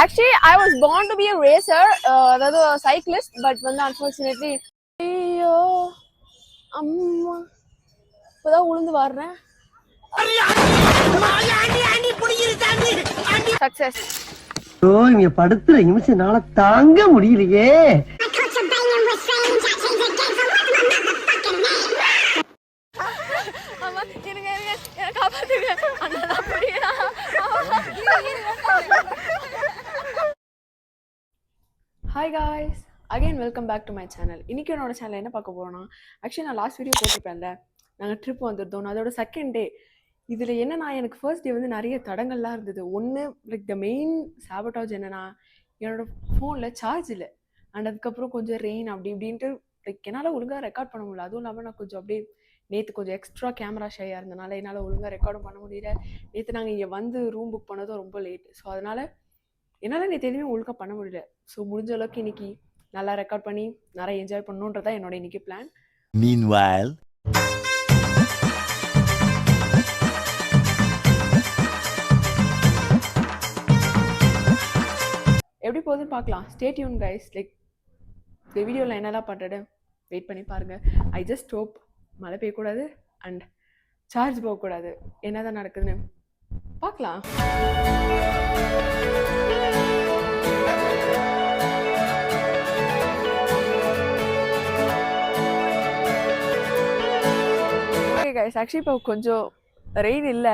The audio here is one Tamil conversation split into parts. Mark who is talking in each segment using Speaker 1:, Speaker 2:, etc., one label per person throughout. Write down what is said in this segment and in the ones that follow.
Speaker 1: Actually, I was born to be a racer, அதாவது cyclist, but வந்து unfortunately ஐயோ அம்மா இப்பதான் உளுந்து வர்றேன். சக்சஸ்.
Speaker 2: ஓ இங்க படுத்துற நிமிஷம்னால தாங்க முடியலையே.
Speaker 1: அம்மா இருங்க என்ன காப்பாத்துங்க. அண்ணா புரியடா. Hi guys, again welcome back to my channel. இன்னைக்கு என்னோட சேனல் என்ன பார்க்க போறோம்னா, ஆக்சுவலி நான் லாஸ்ட் வீடியோ போட்டிருப்பேன்ல, நாங்கள் ட்ரிப் வந்திருந்தோம். அதோட செகண்ட் டே இதில் என்னன்னா, எனக்கு ஃபர்ஸ்ட் டே வந்து நிறைய தடங்கள்லாம் இருந்தது. ஒன்று லைக் த மெயின் சாபட்டாஜ் என்னன்னா, என்னோட ஃபோனில் சார்ஜ் இல்லை. அண்ட் அதுக்கப்புறம் கொஞ்சம் ரெயின் அப்படி இப்படின்ட்டு லைக் என்னால் ஒழுங்காக ரெக்கார்ட் பண்ண முடியல. அதுவும் இல்லாமல் நான் கொஞ்சம் அப்படியே நேற்று கொஞ்சம் எக்ஸ்ட்ரா கேமரா ஷையாக இருந்தனால என்னால் ஒழுங்காக ரெக்கார்டும் பண்ண முடியல. நேற்று நாங்கள் இங்கே வந்து ரூம் புக் பண்ணதும் ரொம்ப லேட். ஸோ அதனால் என்னால் நேற்று எதுவுமே ஒழுங்காக பண்ண முடியல. ஸோ முடிஞ்ச அளவுக்கு இன்னைக்கு நல்லா ரெக்கார்ட் பண்ணி நிறைய என்ஜாய் பண்ணணுன்றதான் என்னோட இன்னைக்கு பிளான்.
Speaker 3: Meanwhile,
Speaker 1: எப்படி போகுதுன்னு பார்க்கலாம். Stay tune guys. லைக் இந்த வீடியோவில் என்னெல்லாம் பண்ணுறது வெயிட் பண்ணி பாருங்கள். ஐ ஜஸ்ட் ஹோப் மழை பெய்யக்கூடாது அண்ட் சார்ஜ் போகக்கூடாது. என்ன தான் நடக்குதுன்னு பார்க்கலாம். ஓகே கைஸ், ஆக்சுவலி இப்போ கொஞ்சம் ரெயின் இல்லை,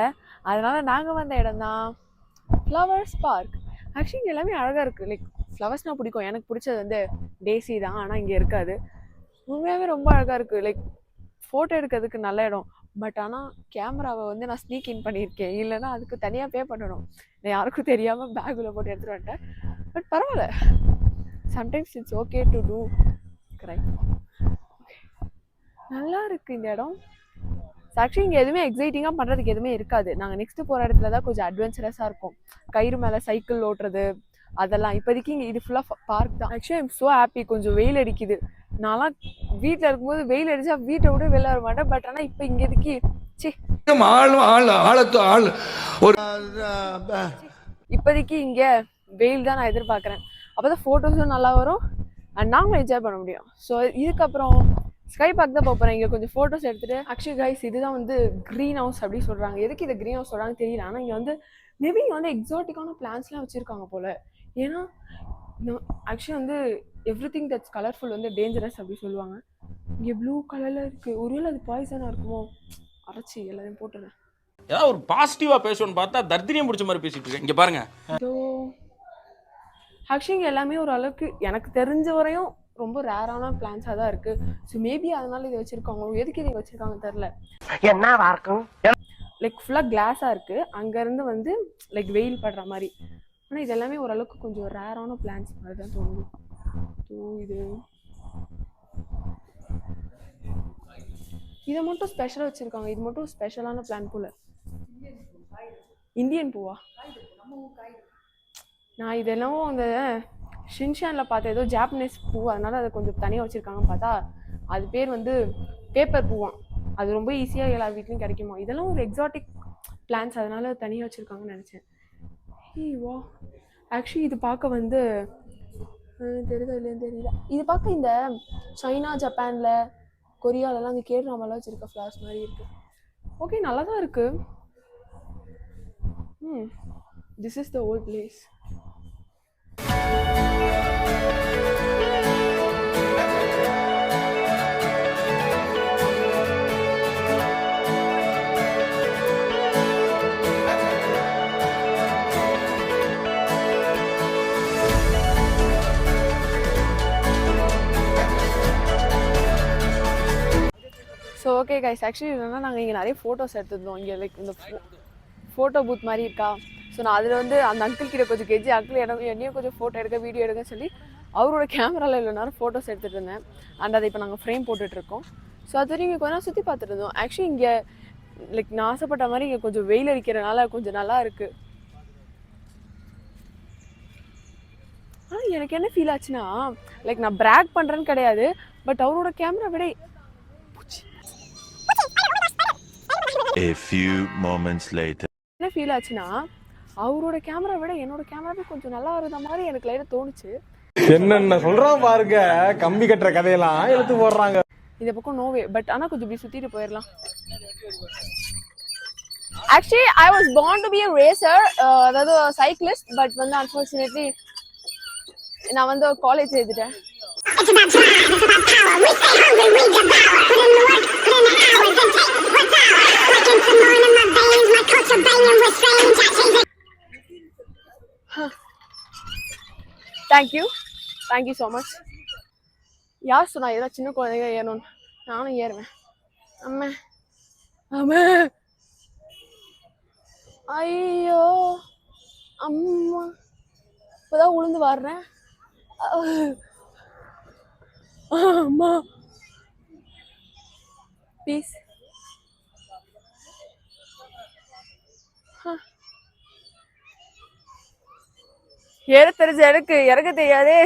Speaker 1: அதனால் நாங்கள் வந்த இடம் தான் ஃப்ளவர்ஸ் பார்க். ஆக்சுவலி இங்கே எல்லாமே அழகாக இருக்குது. லைக் ஃப்ளவர்ஸ்னால் பிடிக்கும். எனக்கு பிடிச்சது வந்து டேசி தான், ஆனால் இங்கே இருக்காது. உண்மையாகவே ரொம்ப அழகாக இருக்குது. லைக் ஃபோட்டோ எடுக்கிறதுக்கு நல்ல இடம். பட் ஆனால் கேமராவை வந்து நான் ஸ்னீக் இன் பண்ணியிருக்கேன். இல்லைன்னா அதுக்கு தனியாக பே பண்ணணும். நான் யாருக்கும் தெரியாமல் பேக்கில் போட்டு எடுத்துகிட்டு வந்துட்டேன். பட் பரவாயில்ல, sometimes it's okay to do correct. நல்லா இருக்குது இந்த இடம். ஆக்சுவலி இங்கே எதுவுமே எக்ஸைட்டிங்காக பண்ணுறதுக்கு எதுவுமே இருக்காது. நாங்கள் நெக்ஸ்ட்டு போகிற இடத்துல தான் கொஞ்சம் அட்வென்ச்சரஸாக இருக்கும். கயிறு மேலே சைக்கிள் ஓட்டுறது அதெல்லாம். இப்போதைக்கு இங்கே இது ஃபுல்லாக பார்க் தான். Actually I'm so happy. கொஞ்சம் வெயில் அடிக்குது. நான்லாம் வீட்டில் இருக்கும்போது வெயில் அடித்தா வீட்டை விட வெளில வர மாட்டேன். பட் ஆனால் இப்போ இங்கே இதுக்கு இப்போதைக்கு இங்கே வெயில் தான் நான் எதிர்பார்க்குறேன். அப்போ தான் ஃபோட்டோஸும் நல்லா வரும் அண்ட் நாங்களும் என்ஜாய் பண்ண முடியும். ஸோ இதுக்கப்புறம் ஸ்கை பார்க் தான் போகிறேன். இங்கே கொஞ்சம் ஃபோட்டோஸ் எடுத்துகிட்டு. ஆக்சுவலி கைஸ் இதுதான் வந்து க்ரீன் ஹவுஸ் அப்படின்னு சொல்கிறாங்க. எதுக்கு இதை க்ரீன் ஹவுஸ் சொல்கிறாங்க தெரியல. ஆனால் இங்கே வந்து மேபி இங்கே வந்து எக்ஸாட்டிக்கான பிளான்ஸ்லாம் வச்சுருக்காங்க போல். ஏன்னா ஆக்சுவலி வந்து எவ்ரி திங் தட்ஸ் கலர்ஃபுல் வந்து டேஞ்சரஸ் அப்படி சொல்லுவாங்க. இங்கே ப்ளூ கலரில் இருக்குது. ஒருவேளை அது பாய்சனாக இருக்குமோ? அரைச்சி எல்லாத்தையும் போட்டுறேன்.
Speaker 4: ஏதாவது ஒரு பாசிட்டிவாக பேசணும்னு பார்த்தா தர்தினியம் பிடிச்ச மாதிரி பேசிட்டு இருக்கேன். இங்கே பாருங்க.
Speaker 1: ஸோ ஆக்சுவலி இங்கே எல்லாமே ஒரு அளவுக்கு எனக்கு தெரிஞ்ச வரையும் ரொம்ப ரேரான பிளான்ஸாக தான் இருக்குது. ஸோ மேபி அதனால இதை வச்சுருக்காங்க. எதுக்கு இதை வச்சுருக்காங்க தெரில.
Speaker 2: என்னவா இருக்கும்?
Speaker 1: லைக் ஃபுல்லாக கிளாஸாக இருக்குது. அங்கேருந்து வந்து லைக் வெயில் படுற மாதிரி. ஆனால் இது எல்லாமே ஓரளவுக்கு கொஞ்சம் ரேரான பிளான்ஸ் மாதிரி தான் தோணுது. ஸோ இதை மட்டும் ஸ்பெஷலாக வச்சுருக்காங்க. இது மட்டும் ஸ்பெஷலான பிளான் போல். இந்தியன் பூவா? நான் இதெல்லாம் அந்த ஷின்ஷானில் பார்த்தேன். ஏதோ ஜாப்பனீஸ் பூ, அதனால் அதை கொஞ்சம் தனியாக வச்சுருக்காங்கன்னு பார்த்தா அது பேர் வந்து பேப்பர் பூவான். அது ரொம்ப ஈஸியாக எல்லா வீட்லையும் கிடைக்குமா. இதெல்லாம் ஒரு எக்ஸாட்டிக் பிளான்ஸ், அதனால தனியாக வச்சுருக்காங்கன்னு நினச்சேன். வா ஆக்சுவலி இது பார்க்க வந்து தெரியுதா இல்லைன்னு தெரியல. இது பார்க்க இந்த சைனா, ஜப்பானில், கொரியாலலாம் அந்த கேட்ராமெல்லாம் வச்சுருக்க ஃப்ளார்ஸ் மாதிரி இருக்குது. ஓகே, நல்லா தான் இருக்குது. This is the old place. So okay guys, actually என்னென்னா நாங்கள் இங்கே நிறைய ஃபோட்டோஸ் எடுத்துருந்தோம். இங்கே லைக் இந்த ஃபோட்டோ பூத் மாதிரி இருக்கா. ஸோ நான் அதில் வந்து அந்த அங்கிள் கிட்ட கொஞ்சம் கெஜி அங்கிள் என்னையும் கொஞ்சம் ஃபோட்டோ எடுக்க வீடியோ எடுக்கன்னு சொல்லி அவரோட கேமராவில் இவ்வளோ நேரம் ஃபோட்டோஸ் எடுத்துகிட்டு இருந்தேன். அண்ட் அதை இப்போ நாங்கள் ஃப்ரேம் போட்டுட்ருக்கோம். ஸோ அது வரைக்கும் இங்கே கொஞ்ச நேரம் சுற்றி பார்த்துட்டு இருந்தோம். ஆக்சுவலி இங்கே லைக் நான் ஆசைப்பட்ட மாதிரி இங்கே கொஞ்சம் வெயில் அடிக்கிறனால கொஞ்சம் நல்லா இருக்குது. ஆனால் எனக்கு என்ன ஃபீல் ஆச்சுன்னா, லைக் நான் பிராக் பண்ணுறேன்னு கிடையாது, பட் அவரோட கேமரா விட
Speaker 3: a few moments later.
Speaker 1: என்ன ஃபீல் ஆச்சுன்னா, அவரோட கேமரா விட என்னோட கேமராவே கொஞ்சம் நல்லா வருத மாதிரி எனக்கு லைட்டா தோணுச்சு.
Speaker 3: என்னென்ன சொல்றான் பாருங்க, கம்பி கட்டுற கதையெல்லாம் எடுத்து போடுறாங்க.
Speaker 1: இந்த பக்கம் நோவே, பட் ஆனா கொஞ்சம் இப்படி சுத்திட்டு போயிடலாம். Actually, I was born to be a racer, அதாவது cyclist, but வந்து unfortunately நான் வந்து காலேஜ் எழுதிட்டேன். Thank you so much. யார் சொன்னா ஏதாவது சின்ன குழந்தைங்க ஏறணும்? நானும் ஏறுவேன். அம்மா அம்மா ஐயோ அம்மா இப்பதான் உளுந்து வர்றேன். அம்மா ப்ளீஸ். ஏற தெரிஞ்ச எனக்கு இறக்க தெரியாதே.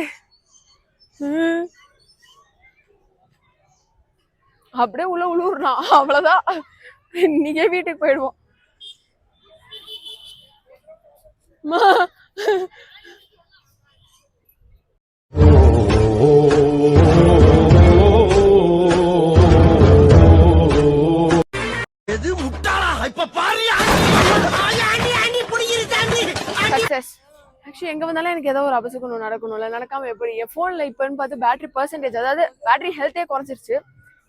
Speaker 1: அப்படியே உள்ள உழுவுறான், அவ்வளவுதான். இன்னைக்கே வீட்டுக்கு போயிடுவோம்.
Speaker 2: எது முட்டாளா இப்ப பாரியா
Speaker 1: சக்சஸ். ஆக்சுவலி எங்க வந்தாலும் எனக்கு ஏதோ ஒரு அபசகுணம் நடக்கணும்ல, நடக்காம எப்படி? என் போன்ல இப்பன்னு பார்த்து பேட்டரி பர்சன்டேஜ், அதாவது பேட்டரி ஹெல்த்தே குறைஞ்சிருச்சு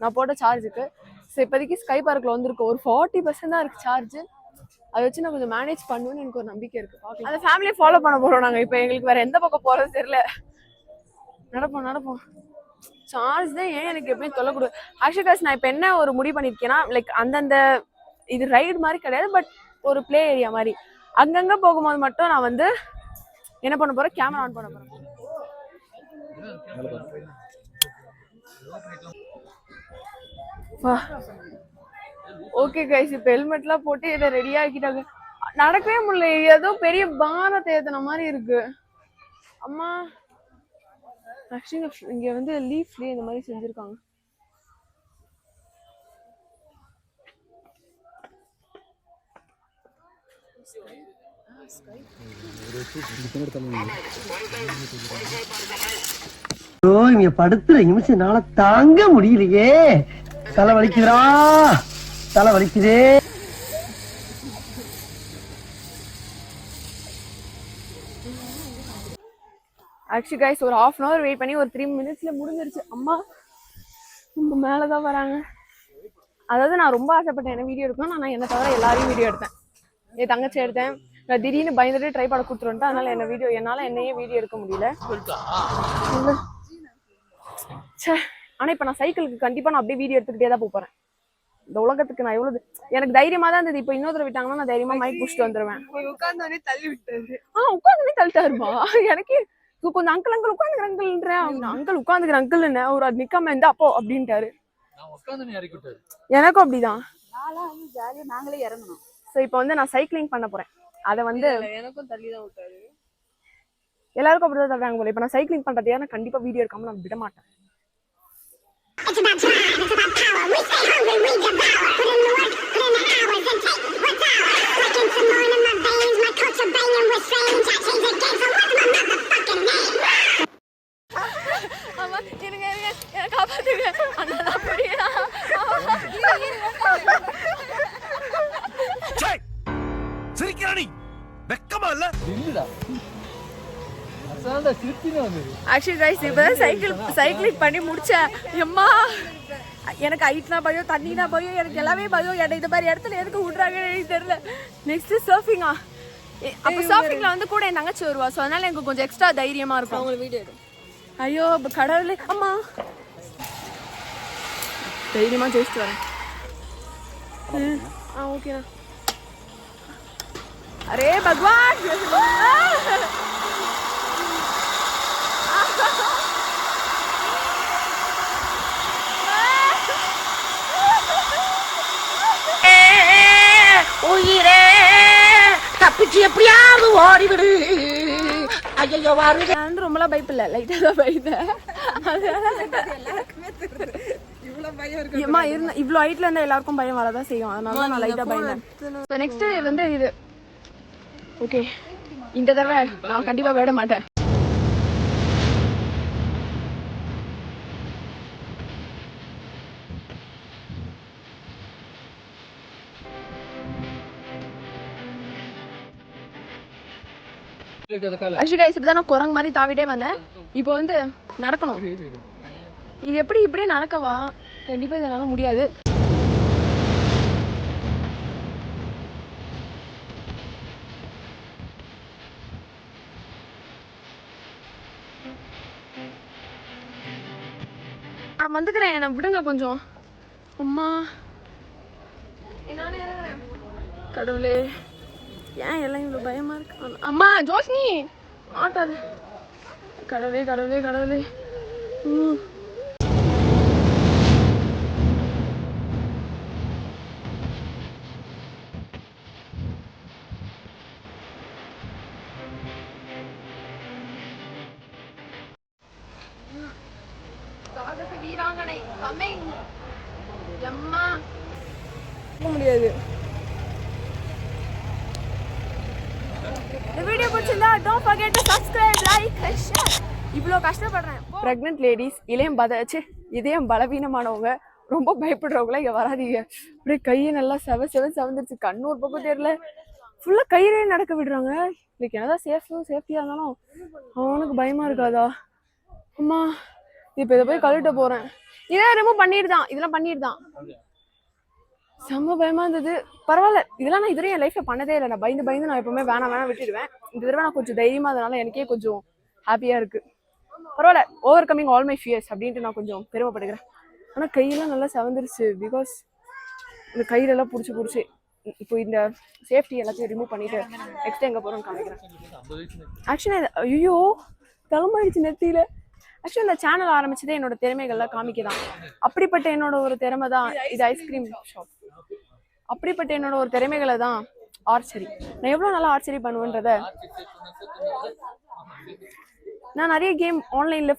Speaker 1: நான் போட்ட சார்ஜுக்கு. ஸோ இப்போதைக்கு ஸ்கை பார்க்கில் வந்திருக்கு, ஒரு 40% தான் இருக்கு சார்ஜ். அதை வச்சு நான் கொஞ்சம் மேனேஜ் பண்ணுவேன்னு எனக்கு ஒரு நம்பிக்கை இருக்கு. பார்க்கலாம். அந்த ஃபேமிலியை ஃபாலோ பண்ண போறோம் நாங்கள். இப்போ எங்களுக்கு வேற எந்த பக்கம் போறது தெரியல. நடப்போம். சார்ஜ் தான் ஏன் எனக்கு எப்பயும் தொல்லை கொடு. ஆக்சுவலி நான் இப்போ என்ன ஒரு முடிவு பண்ணியிருக்கேன்னா, லைக் அந்தந்த இது ரைடு மாதிரி கிடையாது, பட் ஒரு பிளே ஏரியா மாதிரி அங்கங்க போகும்போது மட்டும் நான் வந்து என்ன பண்ண போறேன், கேமரா ஆன் பண்ண போறேன். ஓகே கைஸ், இப்போ ஹெல்மெட்லாம் போட்டு இதை ரெடியா ஆக்கிட்டாங்க. நடக்கவே முடியல, ஏதோ பெரிய பாரத்தை ஏத்தின மாதிரி இருக்கு. அம்மா ஆக்சுவலி இங்க வந்து லீஃப்லயே இந்த மாதிரி செஞ்சிருக்காங்க.
Speaker 2: இங்க படுத்துற நிமிஷம்னால தாங்க முடியலையே. தலை வலிக்குதா, தலை வலிக்குதே.
Speaker 1: ஆக்சுவலி கைஸ் ஒரு 1/2 hour வெயிட் பண்ணி ஒரு 3 minutesல முடிஞ்சிருச்சு. அம்மா உங்க மேலதான் வராங்க. அதாவது நான் ரொம்ப ஆசைப்பட்டேன் என்ன வீடியோ எடுக்கணும். நான் என்ன தவிர எல்லாரையும் வீடியோ எடுத்தேன். என் தங்கச்சி எடுத்தேன். நான் திடீர்னு பயந்துட்டு ட்ரை பண்ண கொடுத்துருவேன்ட்டு, அதனால என்னால என்னையே வீடியோ எடுக்க முடியல. ஆனா இப்ப நான் சைக்கிளுக்கு கண்டிப்பா நான் அப்படியே வீடியோ எடுத்துக்கிட்டே தான் போறேன். இந்த உலகத்துக்கு நான் எவ்வளவு எனக்கு தைரியமா தான் இருந்தது. இப்ப இன்னொருத்தர விட்டாங்கன்னா நான் தைரியமா மைக் புடிச்சிட்டு வந்துருவேன்.
Speaker 5: உட்கார்ந்தோடனே தள்ளி விட்டாரு.
Speaker 1: உட்காந்துனே தள்ளிட்டாருமா. எனக்கு கொஞ்சம் அங்கிள் உட்காந்துக்கிற அங்கிள்ன்றேன். அங்கிள் உட்காந்துக்கிற அங்கிள் என்ன ஒரு அது நிக்காம இருந்தா அப்போ அப்படின்ட்டாரு. எனக்கும் அப்படிதான்.
Speaker 5: நாங்களே இறங்கணும்.
Speaker 1: சோ இப்போ வந்து நான் சைக்கிளிங் பண்ண போறேன். அத வந்து
Speaker 5: எனக்கும் தள்ளி தான் விட்டாரு.
Speaker 1: எல்லாருக்கும் அப்படிதான் தள்ளுறாங்க போல. இப்ப நான் சைக்கிளிங் பண்றதையா நான் கண்டிப்பா வீடியோ எடுக்காம நான் விட மாட்டேன். ஆக்சுவலி கைஸ் இப்பதான் சைக்கிளிங் பண்ணி முடிச்சேன். எம்மா எனக்கு ஹைட்னா பயம், தண்ணினா பயம், எனக்கு எல்லாமே பயம். எனக்கு இந்த மாதிரி இடத்துல எதுக்கு விட்றாங்கன்னு எனக்கு தெரியல. நெக்ஸ்ட் சர்ஃபிங்கா. அப்போ சர்ஃபிங்ல வந்து கூட என் தங்கச்சி வருவா. ஸோ அதனால எனக்கு கொஞ்சம் எக்ஸ்ட்ரா தைரியமா இருக்கும். அவங்க வீடியோ எடு. ஐயோ கடவுளே, அம்மா தைரியமா ஜெயிச்சுட்டு வரேன். ஓகேண்ணா. அரே பகவான்,
Speaker 2: உயிரே தப்பிச்சு எப்படியாவது ஓடிவிடு. ஐயோ வாருங்க.
Speaker 1: நான் வந்து ரொம்பலாம் பயப்பில்ல, லைட்டா தான் பயந்தேன். இவ்வளோ ஹைட்ல இருந்தா எல்லாருக்கும் பயம் வரதான் செய்யும். அதனால நான் லைட்டா பயந்தேன். நெக்ஸ்ட் வந்து இது ஓகே, இந்த தடவை நான் கண்டிப்பா விட மாட்டேன். ஆக்சுவலி கைஸ், இப்பதான் நான் குரங்கு மாதிரி தாவிட்டே வந்தேன். இப்போ வந்து நடக்கணும். இது எப்படி இப்படியே நடக்கவா? கண்டிப்பா இதனால முடியாது. நான் வந்துக்கிறேன், என்னை விடுங்க கொஞ்சம். அம்மா, என்னால இறங்குறேன். கடவுளே, ஏன் எல்லாம் இவ்வளோ பயமா இருக்கு? அம்மா ஜோஸ்னி ஆட்டாது. கடவுளே கடவுளே கடவுளே. வீராங்கனை coming. அம்மா போக முடியாது. இந்த வீடியோ பிடிச்சிருந்தா don't forget to subscribe, like and share. இவ்வளோ கஷ்டப்படுறேன். பிரெக்னென்ட் லேடிஸ், இதயம் பலவீனமானவங்க, ரொம்ப பயப்படுறவங்களா இங்கே வராதீங்க. அப்படியே கையை நல்லா செவந்துருச்சு. கண்ணு ஒரு பக்கம் தெரியல, ஃபுல்லாக கையிலே நடக்க விடுறாங்க. இன்னைக்கு என்னதான் சேஃப்டியாக இருந்தாலும் அவனுக்கு பயமா இருக்காதா? அம்மா, இப்போ இதை போய் கழுவிட்ட போறேன். இதெல்லாம் ரிமூவ் பண்ணிடுதான். செம்ம பயமா இருந்தது. பரவாயில்ல, இதெல்லாம் நான் இதுவரை என் லைஃப்ல பண்ணதே இல்லை. நான் பயந்து நான் எப்பவுமே வேணாம் விட்டுடுவேன். இந்த தடவை நான் கொஞ்சம் தைரியமா, அதனால எனக்கே கொஞ்சம் ஹாப்பியா இருக்கு. பரவாயில்ல, overcoming all my fears அப்படின்ட்டு நான் கொஞ்சம் பெருமைப்படுகிறேன். ஆனால் கையெல்லாம் நல்லா செவந்துருச்சு. பிகாஸ் இந்த கையிலெல்லாம் பிடிச்சி இப்போ இந்த சேஃப்டி எல்லாத்தையும் ரிமூவ் பண்ணிட்டு நெக்ஸ்ட் எங்கே போகிறோன்னு காமிக்கிறேன். ஆக்சுவலி ஐயோ தகமாயிடுச்சு நெத்தியில. ஆக்சுவலி இந்த சேனல் ஆரம்பிச்சதே என்னோட திறமைகள்லாம் காமிக்கதான். அப்படிப்பட்ட என்னோட ஒரு திறமை தான் இது, ஐஸ்கிரீம் ஷாப். அப்படிப்பட்ட என்னோட ஒரு திறமைகளை தான் ஆர்ச்சரி. நான் எவ்வளோ நல்லா ஆர்ச்சரி பண்ணுவேன்றத நான் நிறைய கேம் ஆன்லைன்ல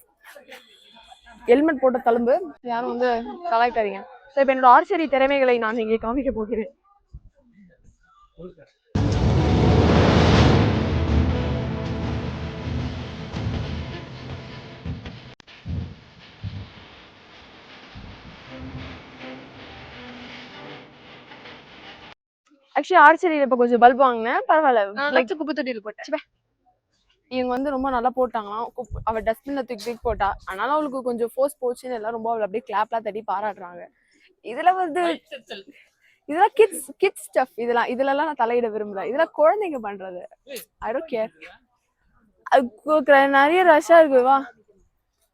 Speaker 1: ஹெல்மெட் போட்ட தழும்பு, யாரும் வந்து கலாய்க்காதீங்க. ஸோ இப்போ என்னோட ஆர்ச்சரி திறமைகளை நான் இங்கே காமிக்க போகிறேன். ஆக்சுவலி ஆர்ச்சரியில் இப்போ கொஞ்சம் பல்ப் வாங்கினேன். பரவாயில்ல, குப்பை தொட்டியில் போட்டேன். இவங்க வந்து ரொம்ப நல்லா போட்டாங்களாம். அவள் டஸ்ட்பின்ல தூக்கி போட்டா, அதனால அவளுக்கு கொஞ்சம் ஃபோர்ஸ் போச்சுன்னு எல்லாம் ரொம்ப அவளை அப்படியே கிளாப்லாம் தட்டி பாராட்டுறாங்க. இதுல வந்து இதெல்லாம் கிட்ஸ் ஸ்டஃப். இதுலலாம் நான் தலையிட விரும்பல. இதெல்லாம் குழந்தைங்க பண்றது. I don't care. நிறைய ரஷ்ஷா இருக்குவா.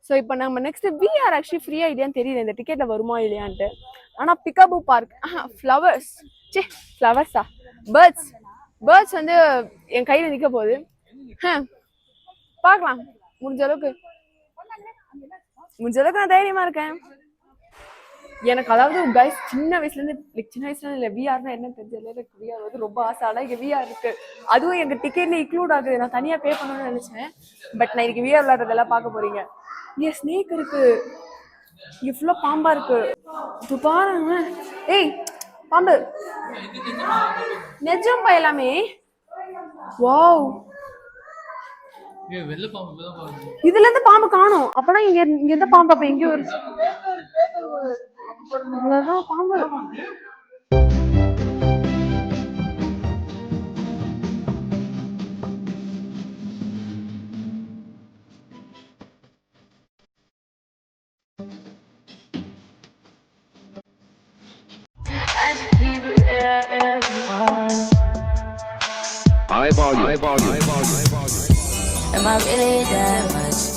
Speaker 1: ஸோ இப்போ நம்ம நெக்ஸ்ட் விஆர் ஆக்சுவலி ஃப்ரீயா இல்லையான்னு தெரியல, இந்த டிக்கெட்ல வருமா இல்லையான்ட்டு. ஆனா பிகாபு பார்க் ஃப்ளவர்ஸா பேர்ட்ஸ் வந்து என் கையில நிக்க போகுது. பார்க்கலாம், முடிஞ்ச அளவுக்கு நான் தைரியமா இருக்கேன். எனக்கு அதாவது கைஸ் சின்ன வயசுல இருந்து இல்லை, விஆர்னா என்ன தெரிஞ்சதுல எனக்கு விஆர் வந்து ரொம்ப ஆசை. ஆனால் இங்கே விஆர் இருக்கு, அதுவும் எங்க டிக்கெட்ல இன்க்ளூட் ஆகுது. நான் தனியா பே பண்ணணும்னு நினைச்சேன். பட் நான் இன்னைக்கு விஆர் விளையாடுறதெல்லாம் பார்க்க போறீங்க. இங்க ஸ்னேக் இருக்கு, இங்க ஃபுல்லா பாம்பா இருக்கு. இது பாருங்க, ஏய் பாம்பு நெஜம் எல்லாமே. வாவ், இதுல இருந்து பாம்பு காணும். அப்பனா இங்க இருந்து பாம்பு அப்ப எங்கேயோ ஒரு பாம்பு.
Speaker 6: High volume. Am I really that much?